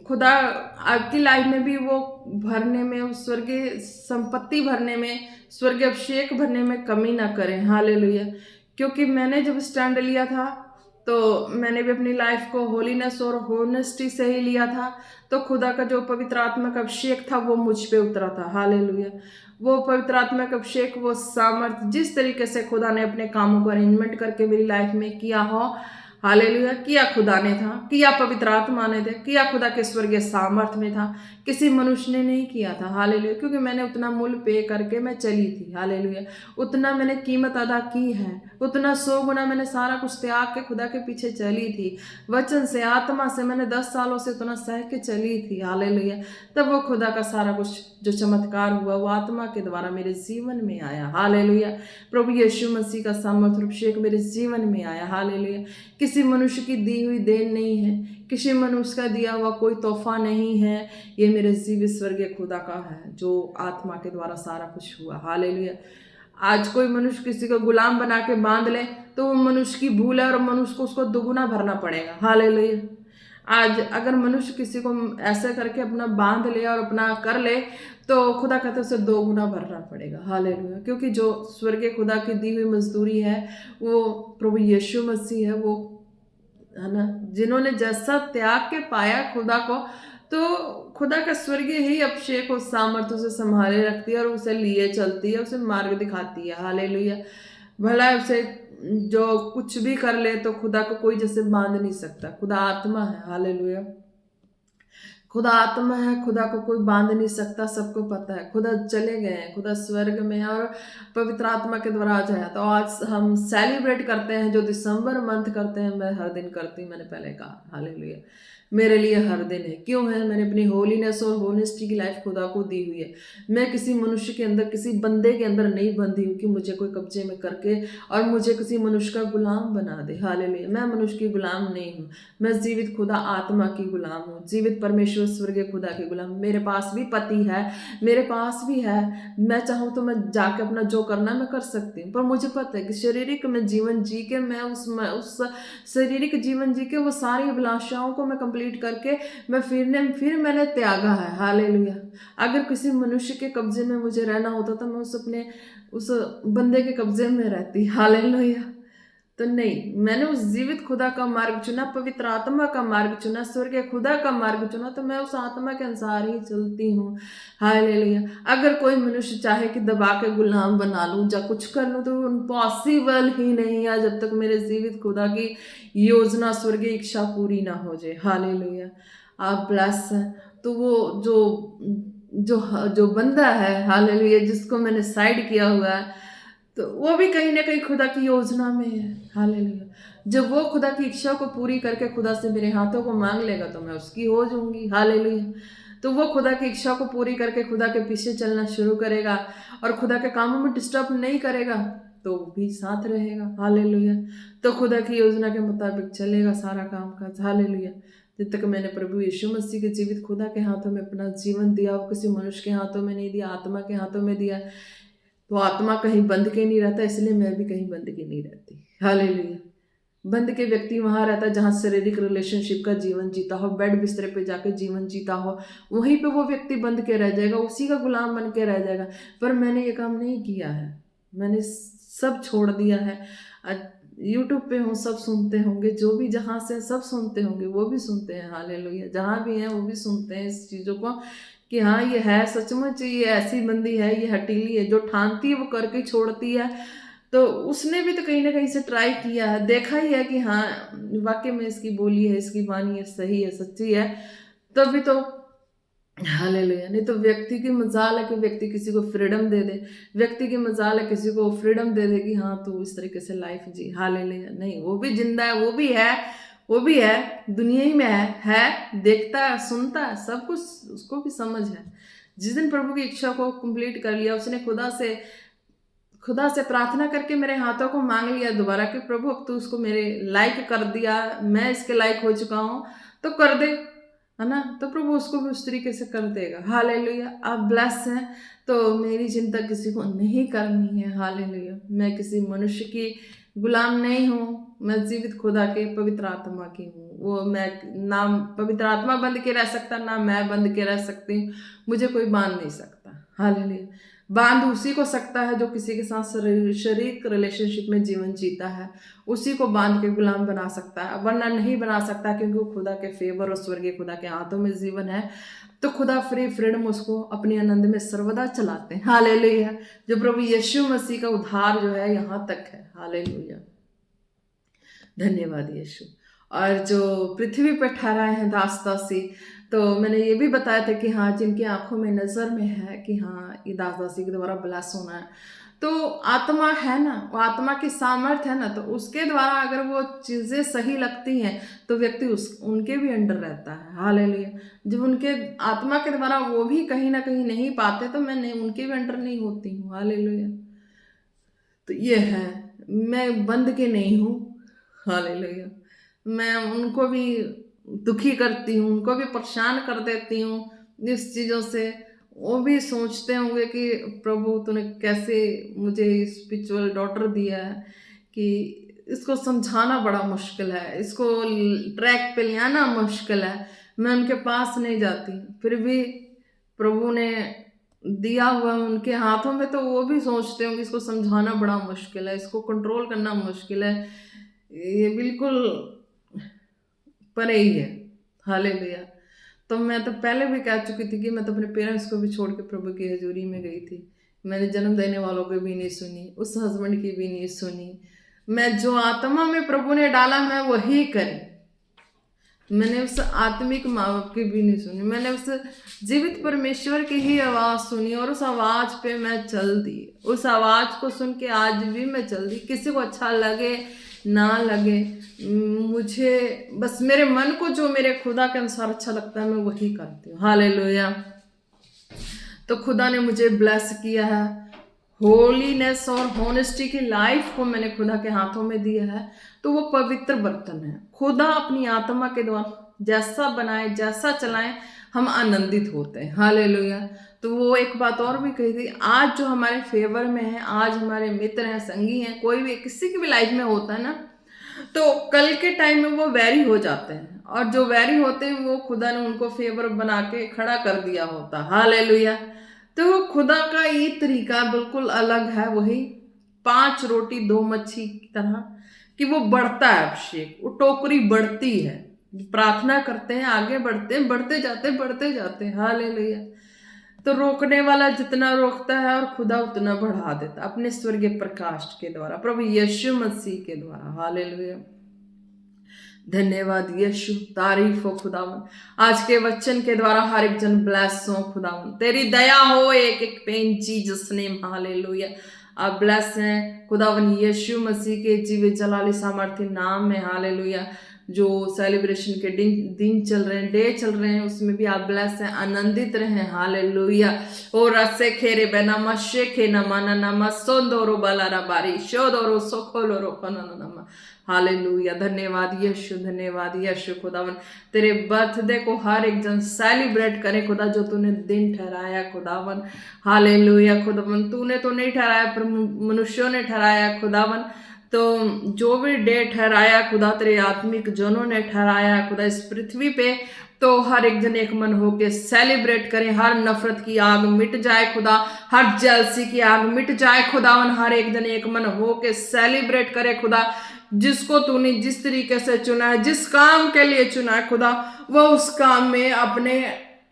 S1: खुदा आपकी लाइफ में भी वो भरने में, स्वर्गीय संपत्ति भरने में, स्वर्गीय अभिषेक भरने में कमी ना करें। हालेलुया। क्योंकि मैंने जब स्टैंड लिया था तो मैंने भी अपनी लाइफ को होलीनेस और होनेस्टी से ही लिया था, तो खुदा का जो पवित्र आत्मा का अभिषेक था वो मुझ पे उतरा था। हालेलुया। वो पवित्र आत्मा का अभिषेक, वो सामर्थ, जिस तरीके से खुदा ने अपने कामों को अरेंजमेंट करके मेरी लाइफ में किया हो, हालेलुया, किया खुदा ने था, किया पवित्र आत्मा ने था, किया खुदा के स्वर्गीय सामर्थ्य में था, किसी मनुष्य ने नहीं किया था। हालेलुया। क्योंकि मैंने उतना मूल्य पे करके मैं चली थी। हालेलुया। उतना मैंने कीमत अदा की है, उतना 100 गुना मैंने सारा कुछ त्याग के खुदा के पीछे चली थी। वचन से, आत्मा से मैंने 10 सालों से उतना सह के चली थी। हालेलुया। तब वो खुदा का सारा कुछ जो चमत्कार हुआ वो आत्मा के द्वारा मेरे जीवन में आया। हालेलुया। प्रभु यीशु मसीह का सामर्थ्य अभिषेक मेरे जीवन में आया। हालेलुया। किसी मनुष्य की दी हुई देन नहीं है, किसी मनुष्य का दिया हुआ कोई तोहफा नहीं है, ये मेरे जीवित स्वर्गीय खुदा का है, जो आत्मा के द्वारा सारा कुछ हुआ। हालेलुया। आज कोई मनुष्य किसी को गुलाम बना के बांध ले तो वो मनुष्य की भूल है और मनुष्य को उसको दुगुना भरना पड़ेगा। हालेलुया। आज अगर मनुष्य किसी को ऐसे करके अपना बांध ले और अपना कर ले तो खुदा कहते उसे 2 गुना भरना पड़ेगा। हालेलुया। क्योंकि जो स्वर्गीय खुदा की दी हुई मजदूरी है वो प्रभु यीशु मसीह है, वो है ना, जिन्होंने जैसा त्याग के पाया खुदा को, तो खुदा का स्वर्गीय ही अभिषेक उस सामर्थ्य से संभाले रखती है और उसे लिए चलती है, उसे मार्ग दिखाती है। हालेलुया। भला उसे जो कुछ भी कर ले तो खुदा को कोई जैसे बांध नहीं सकता। खुदा आत्मा है। हालेलुया। खुदा आत्मा है, खुदा को कोई बांध नहीं सकता, सबको पता है। खुदा चले गए हैं, खुदा स्वर्ग में है और पवित्र आत्मा के द्वारा आ जाए। तो आज हम सेलिब्रेट करते हैं, जो दिसंबर मंथ करते हैं, मैं हर दिन करती हूँ, मैंने पहले कहा। हालेलुया। मेरे लिए हर दिन है। क्यों है? मैंने अपनी होलीनेस और होनेस्टी की लाइफ खुदा को दी हुई है। मैं किसी मनुष्य के अंदर, किसी बंदे के अंदर नहीं बंधी हूँ कि मुझे कोई कब्जे में करके और मुझे किसी मनुष्य का गुलाम बना दे। हालेलुया। मैं मनुष्य की गुलाम नहीं हूँ, मैं जीवित खुदा आत्मा की गुलाम हूँ, जीवित परमेश्वर स्वर्गीय खुदा की गुलाम। मेरे पास भी पति है, मेरे पास भी है, मैं चाहूँ तो मैं जाके अपना जो करना मैं कर सकती हूँ। पर मुझे पता है कि शारीरिक में जीवन जी के मैं उस शारीरिक जीवन जी के वो सारी अभिलाषाओं को मैं कंप्लीट करके मैं फिर मैंने त्यागा है। हालेलुया। अगर किसी मनुष्य के कब्जे में मुझे रहना होता तो मैं उस बंदे के कब्जे में रहती। हालेलुया। तो नहीं, मैंने उस जीवित खुदा का मार्ग चुना, पवित्र आत्मा का मार्ग चुना, स्वर्गीय खुदा का मार्ग चुना, तो मैं उस आत्मा के अनुसार ही चलती हूँ। हालेलुया। अगर कोई मनुष्य चाहे कि दबा के गुलाम बना लूँ या कुछ कर लूँ तो पॉसिबल ही नहीं है जब तक मेरे जीवित खुदा की योजना, स्वर्गीय इच्छा पूरी ना हो जाए। हालेलुया। आप ब्लेस हैं। तो वो जो जो जो बंदा है हालेलुया, जिसको मैंने साइड किया हुआ है, तो वो भी कहीं ना कहीं खुदा की योजना में है। हालेलुया। जब वो खुदा की इच्छा को पूरी करके खुदा से मेरे हाथों को मांग लेगा तो मैं उसकी हो जाऊंगी। हालेलुया। तो वो खुदा की इच्छा को पूरी करके खुदा के पीछे चलना शुरू करेगा और खुदा के कामों में डिस्टर्ब नहीं करेगा, तो वो भी साथ रहेगा। हालेलुया। तो खुदा की योजना के मुताबिक चलेगा सारा काम काज। हालेलुया। जब तक मैंने प्रभु यीशु मसीह के जीवित खुदा के हाथों में अपना जीवन दिया, वो किसी मनुष्य के हाथों में नहीं दिया, आत्मा के हाथों में दिया, तो आत्मा कहीं बंद के नहीं रहता, इसलिए मैं भी कहीं बंद की नहीं रहती। हालेलुया। बंद के व्यक्ति वहां रहता है जहां शारीरिक रिलेशनशिप का जीवन जीता हो, बेड बिस्तर पे जाके जीवन जीता हो, वहीं पे वो व्यक्ति बंद के रह जाएगा, उसी का गुलाम बन के रह जाएगा। पर मैंने ये काम नहीं किया है, मैंने सब छोड़ दिया है। यूट्यूब पे हूँ, सब सुनते होंगे, जो भी जहाँ से सब सुनते होंगे, वो भी सुनते हैं। हालेलुया। जहाँ भी हैं वो भी सुनते हैं इस चीज़ों को कि हाँ ये है सचमुच, ये ऐसी बंदी है, ये हटीली है, जो ठानती है वो करके छोड़ती है। तो उसने भी तो कहीं ना कहीं से ट्राई किया है, देखा ही है कि हाँ वाकई में इसकी बोली है, इसकी वाणी है, सही है, सच्ची है, तभी तो। हालेलुया। नहीं तो व्यक्ति की मजाल है कि व्यक्ति किसी को फ्रीडम दे दे, व्यक्ति की मजाल है किसी को फ्रीडम दे दे कि हाँ तू इस तरीके से लाइफ जी। हालेलुया। नहीं, वो भी जिंदा है, वो भी है, वो भी है, दुनिया ही में है, देखता है, सुनता है, सब कुछ उसको भी समझ है। जिस दिन प्रभु की इच्छा को कंप्लीट कर लिया, उसने खुदा से प्रार्थना करके मेरे हाथों को मांग लिया दोबारा कि प्रभु अब तू उसको मेरे लायक कर दिया, मैं इसके लायक हो चुका हूँ, तो कर दे, है ना। तो प्रभु उसको भी उस तरीके से कर देगा। हालेलुया। आप ब्लेस हैं, तो मेरी चिंता किसी को नहीं करनी है। हालेलुया। मैं किसी मनुष्य की गुलाम नहीं हूँ, मैं जीवित खुदा के पवित्र आत्मा की हूँ। वो मैं ना पवित्र आत्मा बंद के रह सकता, ना मैं बंद के रह सकती हूँ, मुझे कोई बांध नहीं सकता। हालेलुया। बांध उसी को सकता है जो किसी के साथ शारीरिक रिलेशनशिप में जीवन जीता है, उसी को बांध के गुलाम बना सकता है, वरना नहीं बना सकता, क्योंकि वो खुदा के फेवर और स्वर्गीय खुदा के हाथों में जीवन है। तो खुदा फ्रीडम उसको अपने आनंद में सर्वदा चलाते हैं। हालेलुया। जो प्रभु यीशु मसीह का उद्धार जो है यहाँ तक है। हालेलुया। धन्यवाद यीशु। और जो पृथ्वी पर ठहराए हैं दास दासी, तो मैंने ये भी बताया था कि हाँ जिनकी आंखों में नज़र में है कि हाँ ये दास दासी के द्वारा ब्लेस होना है, तो आत्मा है ना, वो आत्मा की सामर्थ्य है ना, तो उसके द्वारा अगर वो चीज़ें सही लगती हैं तो व्यक्ति उनके भी अंडर रहता है। हालेलुया। जब उनके आत्मा के द्वारा वो भी कहीं ना कहीं नहीं पाते, तो मैं नहीं, उनके भी अंडर नहीं होती हूँ। हालेलुया। तो ये है, मैं बंद के नहीं हूँ। हालेलुया। मैं उनको भी दुखी करती हूँ, उनको भी परेशान कर देती हूँ इस चीज़ों से। वो भी सोचते होंगे कि प्रभु तूने कैसे मुझे स्पिरिचुअल डॉटर दिया है कि इसको समझाना बड़ा मुश्किल है, इसको ट्रैक पे ले आना मुश्किल है, मैं उनके पास नहीं जाती। फिर भी प्रभु ने दिया हुआ उनके हाथों में, तो वो भी सोचते होंगे इसको समझाना बड़ा मुश्किल है, इसको कंट्रोल करना मुश्किल है, ये बिल्कुल परे ही है। हालेलुया। तो मैं तो पहले भी कह चुकी थी कि मैं तो अपने पेरेंट्स को भी छोड़ के प्रभु की हजूरी में गई थी। मैंने जन्म देने वालों की भी नहीं सुनी, उस हस्बैंड की भी नहीं सुनी। मैं जो आत्मा में प्रभु ने डाला मैं वही करी। मैंने उस आत्मिक माँ बाप की भी नहीं सुनी, मैंने उस जीवित परमेश्वर की ही आवाज़ सुनी और उस आवाज़ पे मैं चल दी। उस आवाज़ को सुन के आज भी मैं चल दी। किसी को अच्छा लगे ना लगे, मुझे बस मेरे मन को जो मेरे खुदा के अनुसार अच्छा लगता है मैं वही करती हूँ। हालेलुया। तो खुदा ने मुझे ब्लेस किया है, होलीनेस और होनेस्टी की लाइफ को मैंने खुदा के हाथों में दिया है, तो वो पवित्र बर्तन है। खुदा अपनी आत्मा के द्वारा जैसा बनाए, जैसा चलाए, हम आनंदित होते हैं। हालेलुया। तो वो एक बात और भी कही थी, आज जो हमारे फेवर में है, आज हमारे मित्र हैं, संगी हैं, कोई भी किसी की भी लाइफ में होता है ना, तो कल के टाइम में वो वैरी हो जाते हैं, और जो वैरी होते हैं वो खुदा ने उनको फेवर बना के खड़ा कर दिया होता। हालेलुया। तो खुदा का ये तरीका बिल्कुल अलग है, वही 5 रोटी 2 मच्छी की तरह कि वो बढ़ता है अभिषेक, वो टोकरी बढ़ती है, प्रार्थना करते हैं, आगे बढ़ते हैं, बढ़ते जाते हैं, बढ़ते जाते हैं। हालेलुया। तो रोकने वाला जितना रोकता है और खुदा उतना बढ़ा देता अपने स्वर्गीय प्रकाश के द्वारा, प्रभु यीशु मसीह के द्वारा। हालेलुया। धन्यवाद यीशु, तारीफ हो खुदावन। आज के वचन के द्वारा हर एक जन ब्लेस हो खुदावन, तेरी दया हो एक एक पे इन जीसस नेम, हालेलुया। आप ब्लेस हैं खुदावन यीशु मसीह के जीवित जलाली सामर्थ्य नाम में, हालेलुया। जो सेलिब्रेशन के दिन चल रहे हैं, डे चल रहे हैं, उसमें भी आप ब्लेस हैं, आनंदित रहें, हालेलुया। और रसे खेरे बेना मशे खे नमाना नमा सोंदोरो बालारा बारी शोदोरो सोखोलोरो कननमा, हालेलुया। धन्यवाद यीशु, धन्यवाद यीशु खुदावन। तेरे बर्थडे को हर एक जन सेलिब्रेट करे खुदा, जो तूने दिन ठहराया खुदावन, हालेलुया। खुदावन तूने तो नहीं ठहराया पर मनुष्यों ने ठहराया खुदावन। तो जो भी डे ठहराया खुदा, तेरे आत्मिक जनों ने ठहराया खुदा इस पृथ्वी पे, तो हर एक जन एक मन होके सेलिब्रेट करें। हर नफरत की आग मिट जाए खुदा, हर जेलसी की आग मिट जाए खुदावन। हर एक जन एक मन होके सेलिब्रेट करे खुदा, जिसको तूने जिस तरीके से चुना है, जिस काम के लिए चुना है खुदा, वो उस काम में अपने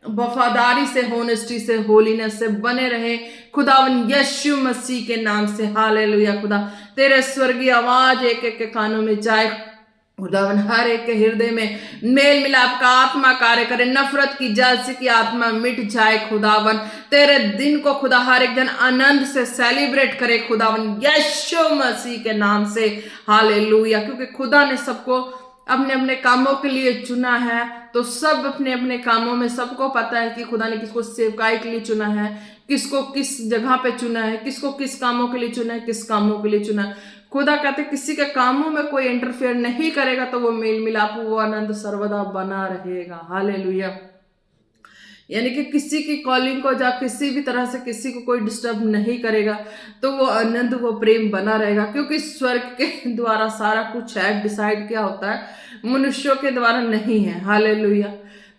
S1: वफादारी से, होनेस्टी से, होलीनेस से बने रहे खुदावन यीशु मसीह के नाम से, हालेलुया। खुदा तेरे स्वर्गीय आवाज एक एक के कानों में जाए खुदावन, हर एक के हृदय में मेल मिलाप का आत्मा कार्य करे, नफरत की जलसी की आत्मा मिट जाए खुदावन। तेरे दिन को खुदा हर एक जन आनंद से सेलिब्रेट करे खुदावन यीशु मसीह के नाम से, हालेलुया। क्योंकि खुदा ने सबको अपने अपने कामों के लिए चुना है, तो सब अपने अपने कामों में, सबको पता है कि खुदा ने किसको सेवकाई के लिए चुना है, किसको किस जगह पे चुना है, किसको किस कामों के लिए चुना है, किस कामों के लिए चुना है। खुदा कहते किसी के कामों में कोई इंटरफेयर नहीं करेगा तो वो मेल मिलाप, वो आनंद सर्वदा बना रहेगा, हालेलुया। यानी कि किसी की कॉलिंग को जा किसी भी तरह से किसी को कोई डिस्टर्ब नहीं करेगा, तो वो आनंद, वो प्रेम बना रहेगा। क्योंकि स्वर्ग के द्वारा सारा कुछ है, डिसाइड क्या होता है, मनुष्यों के द्वारा नहीं है, हालेलुया।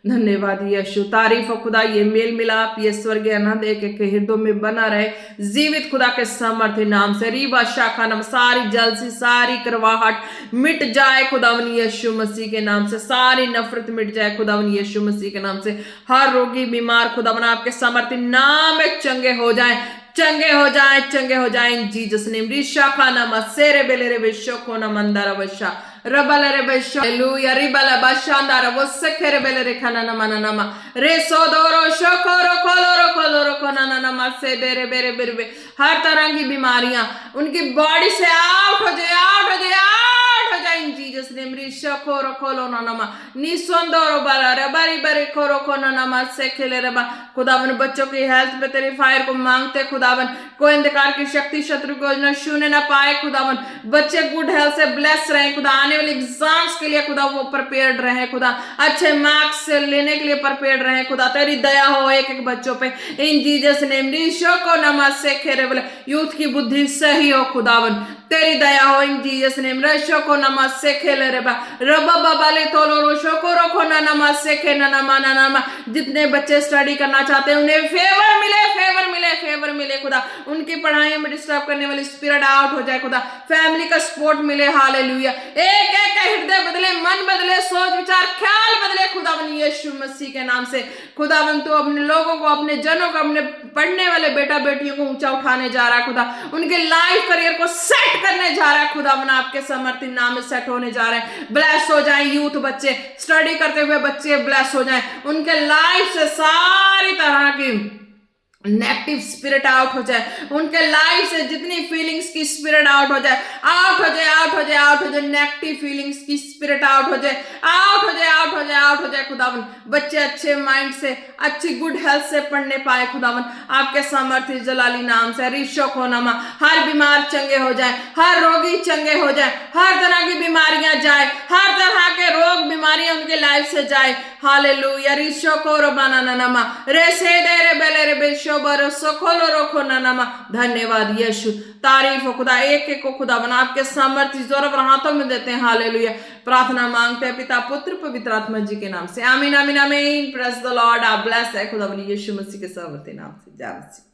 S1: धन्यवाद यीशु, तारीफ हो खुदा। ये मेल मिलाप, ये स्वर्गीय आनंद एक एक हृदय में बना रहे, जीवित खुदा के सामर्थ्य नाम से। रीबा शाखा नाम, सारी जलसी, सारी करवाहट मिट जाए खुदावन यीशु मसीह के नाम से, सारी नफरत मिट जाए खुदावन यीशु मसीह के नाम से। हर रोगी बीमार खुदावन आपके सामर्थ्य नाम में चंगे हो जाए, चंगे हो जाए, चंगे हो जाए इन जीसस नेम। ऋषा खाना मसेरे बेले रे बेशो ना मंदारा बशा रबला रे बेशो, हालेलुया। रिबला बशांदारा वसखे रे बेले रे खाना ना माना नामा रे सोदोरो शोकोरो कोलोरो कोलोरो कोना ना नामा से बेरे बेरे बेरे। हर तरह की बीमारियां उनकी बॉडी से आउट हो जाए, आउट हो जाए, आउट हो जाए इन जीसस नेम। ऋषा कोरो कोलो ना नामा निसोंदोरो बाला रे बारी बारी कोरो कोना नामा से खेले रे बा। खुदावन बच्चों की हेल्थ पे तेरी फायर को मांगते खुदावन, कोई अंधकार की शक्ति शत्रु को न छूने ना पाए खुदावन। बच्चे गुड हेल्थ से ब्लेस रहे खुदा, आने वाले एग्जाम्स के लिए खुदा वो प्रिपेयर्ड रहे खुदा, अच्छे मार्क्स लेने के लिए प्रिपेयर्ड रहे खुदा। तेरी दया हो एक एक बच्चों पे इन जीसस नेम। ऋषो को नमस से खेरे बोले, यूथ की बुद्धि सही हो खुदावन, तेरी दया हो इन जीसस नेम। रशो को नमस से खेले रे बा रबा बाबाले तोलो रोशो को रोको ना नमस से खे ना नमा ना नमा। जितने बच्चे स्टडी करना चाहते हैं उन्हें फेवर मिले, फेवर मिले, फेवर मिले खुदा। उनकी पढ़ाई में डिस्टर्ब करने वाली स्पिरिट आउट हो जाए खुदा, फैमिली का सपोर्ट मिले, हालेलुया। एक एक का हृदय बदले, मन बदले, सोच विचार ख्याल बदले खुदावन यीशु मसीह के नाम से। खुदावन तू अपने लोगों को, अपने जनों को, अपने पढ़ने वाले बेटा बेटियों को ऊंचा उठाने जा रहा है खुदा, उनके लाइफ करियर को सेट करने जा रहा है खुदावन, आपके समर्थी नाम में सेट होने जा रहे हैं। ब्लेस हो जाए यूथ, बच्चे स्टडी करते हुए बच्चे ब्लेस हो जाए, उनके लाइफ से सारी तरह की नेगेटिव स्पिरिट आउट हो जाए, उनके लाइफ से जितनी फीलिंग्स की स्पिरिट आउट हो जाए, आउट हो जाए, आउट हो जाए, आउट हो जाए। नेगेटिव फीलिंग्स की स्पिरिट आउट हो जाए, आउट हो जाए, आउट हो जाए, आउट हो जाए खुदावन। बच्चे अच्छे माइंड से, अच्छी गुड हेल्थ से पढ़ने पाए खुदावन, आपके सामर्थ्य जलाली नाम से। ऋषो को नमा, हर बीमार चंगे हो जाए, हर रोगी चंगे हो जाए, हर तरह की बीमारियां जाए, हर तरह के रोग बीमारियां उनके लाइफ से जाए, हालेलुया। ऋषो को रोबाना नमा रे से दे रे बेले रे बेशो खोलो रोको ना नमा। धन्यवाद यीशु, तारीफ हो खुदा। एक एक को खुदा बना आपके सामर्थ्य जोर और हाथों में देते हैं, हालेलुया। प्रार्थना मांगते हैं पिता पुत्र पवित्र आत्मा जी के नाम से, आमीन आमीन आमीन। Praise the Lord. आप ब्लेस है खुदा यीशु मसीह के सामर्थ्य नाम से। जय मसीह।